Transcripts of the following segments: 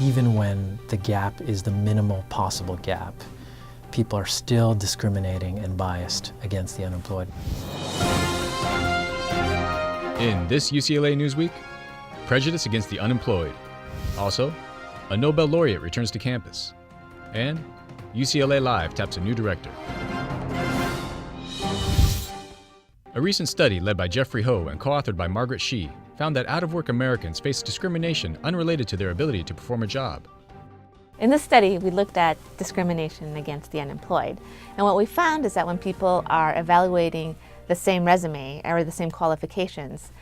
even when the gap is the minimal possible gap, people are still discriminating and biased against the unemployed. In this UCLA Newsweek, prejudice against the unemployed. Also, a Nobel laureate returns to campus. And UCLA Live taps a new director. A recent study led by Jeffrey Ho and co-authored by Margaret Shee found that out-of-work Americans face discrimination unrelated to their ability to perform a job. In this study, we looked at discrimination against the unemployed. And what we found is that when people are evaluating the same resume or the same qualifications,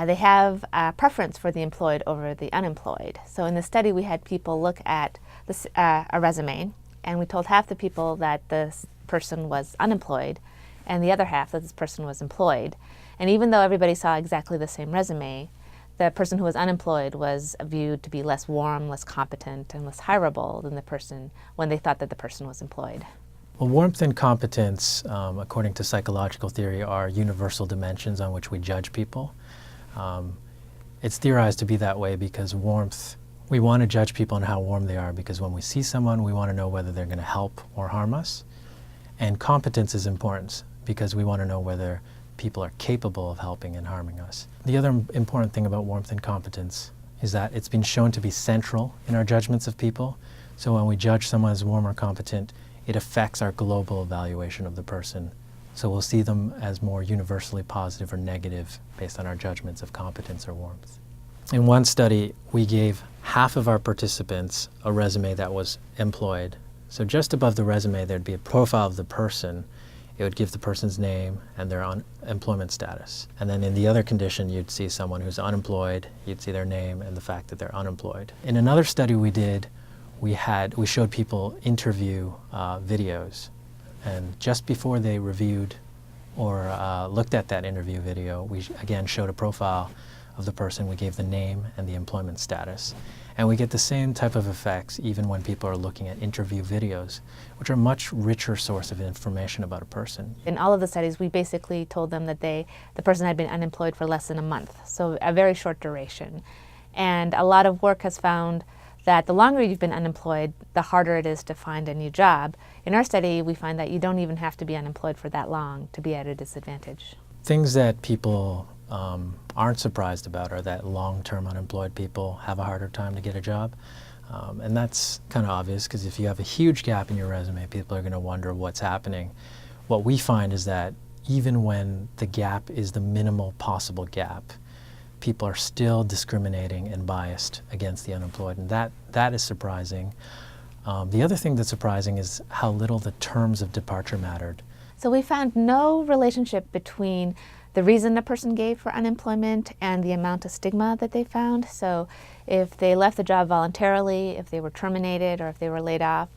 they have a preference for the employed over the unemployed. So in the study, we had people look at this, a resume, and we told half the people that this person was unemployed and the other half that this person was employed. And even though everybody saw exactly the same resume, the person who was unemployed was viewed to be less warm, less competent, and less hireable than the person when they thought that the person was employed. Well, warmth and competence, according to psychological theory, are universal dimensions on which we judge people. It's theorized to be that way because warmth, we want to judge people on how warm they are because when we see someone, we want to know whether they're going to help or harm us. And competence is important because we want to know whether people are capable of helping and harming us. The other important thing about warmth and competence is that it's been shown to be central in our judgments of people. So when we judge someone as warm or competent, it affects our global evaluation of the person. So we'll see them as more universally positive or negative based on our judgments of competence or warmth. In one study, we gave half of our participants a resume that was employed. So just above the resume, there'd be a profile of the person. It would give the person's name and their employment status. And then in the other condition, you'd see someone who's unemployed, you'd see their name and the fact that they're unemployed. In another study we did, we showed people interview videos. And just before they reviewed or looked at that interview video, we again showed a profile of the person. We gave the name and the employment status. And we get the same type of effects even when people are looking at interview videos, which are a much richer source of information about a person. In all of the studies, we basically told them that the person had been unemployed for less than a month, so a very short duration. And a lot of work has found that the longer you've been unemployed, the harder it is to find a new job. In our study, we find that you don't even have to be unemployed for that long to be at a disadvantage. Things that people aren't surprised about are that long-term unemployed people have a harder time to get a job. And that's kind of obvious because if you have a huge gap in your resume, people are going to wonder what's happening. What we find is that even when the gap is the minimal possible gap, people are still discriminating and biased against the unemployed, and that is surprising. The other thing that's surprising is how little the terms of departure mattered. So we found no relationship between the reason a person gave for unemployment and the amount of stigma that they found. So if they left the job voluntarily, if they were terminated, or if they were laid off,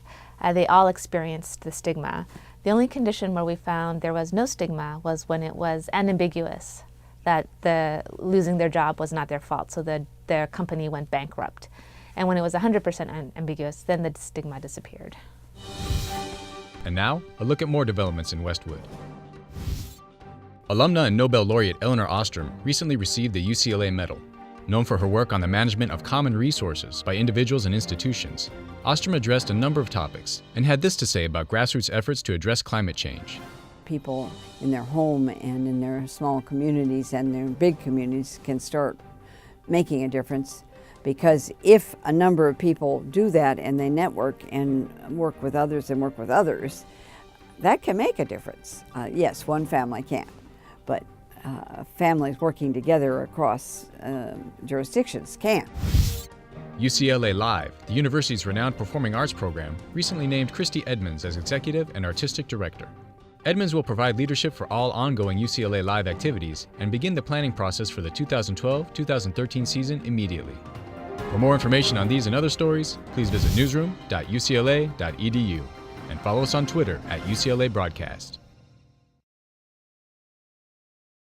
they all experienced the stigma. The only condition where we found there was no stigma was when it was unambiguous, that losing their job was not their fault, so their company went bankrupt. And when it was 100% ambiguous, then the stigma disappeared. And now, a look at more developments in Westwood. Alumna and Nobel laureate Elinor Ostrom recently received the UCLA Medal. Known for her work on the management of common resources by individuals and institutions, Ostrom addressed a number of topics and had this to say about grassroots efforts to address climate change. People in their home and in their small communities and their big communities can start making a difference, because if a number of people do that and they network and work with others, that can make a difference. Yes, one family can't, but families working together across jurisdictions can. UCLA Live, the university's renowned performing arts program, recently named Christy Edmonds as executive and artistic director. Edmonds will provide leadership for all ongoing UCLA Live activities and begin the planning process for the 2012-2013 season immediately. For more information on these and other stories, please visit newsroom.ucla.edu and follow us on Twitter @UCLA Broadcast.